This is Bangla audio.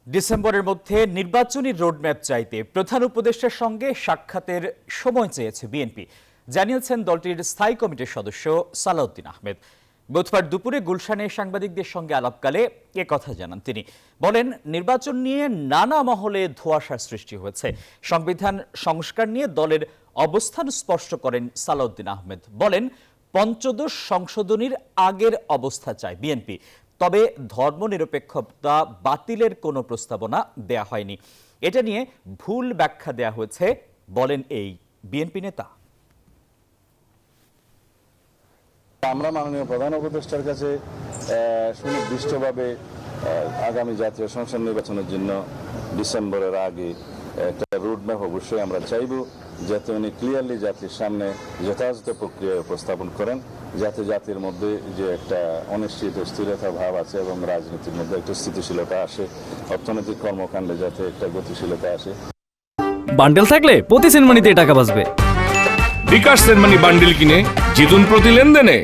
ডিসেম্বরের মধ্যে নির্বাচনী রোডম্যাপ চাইতে প্রধান উপদেষ্টার সঙ্গে সাক্ষাতের সময় চেয়েছে বিএনপি, জানিয়েছেন দলটির স্থায়ী কমিটির সদস্য সালাউদ্দিন আহমেদ। বুধবার দুপুরে গুলশানে সাংবাদিকদের সঙ্গে আলাপকালে কথা জানান তিনি। বলেন, নির্বাচন নিয়ে নানা মহলে ধোঁয়াশার সৃষ্টি হয়েছে। সংবিধান সংস্কার নিয়ে দলের অবস্থান স্পষ্ট করেন সালাউদ্দিন আহমেদ। বলেন, পঞ্চদশ সংশোধনীর আগের অবস্থা চায় বিএনপি, তবে ধর্মনিরপেক্ষতা বাতিলের কোনো প্রস্তাবনা দেয়া হয়নি। এটা নিয়ে ভুল ব্যাখ্যা দেয়া হয়েছে বলেন এই বিএনপি নেতা। আমরা মাননীয় প্রধান উপদেষ্টার কাছে সুনির্দিষ্টভাবে আগামী জাতীয় সংসদ নির্বাচনের জন্য ডিসেম্বরের আগে একটা রোডম্যাপ অবশ্যই আমরা চাইব, যাতে উনি ক্লিয়ারলি জাতির সামনে যথাযথ প্রক্রিয়া উপস্থাপন করেন, যাতে জাতির মধ্যে যে একটা অনিশ্চিত স্থিরতা ভাব আছে এবং রাজনীতির মধ্যে একটা স্থিতিশীলতা আসে, অর্থনৈতিক কর্মকাণ্ডে যাতে একটা গতিশীলতা আসে। বান্ডেল থাকলে প্রতি সেনমানিতে টাকা বাঁচবে। বিকাশ সেনমানি বান্ডেল কিনে জিতুন প্রতি লেনদেনে।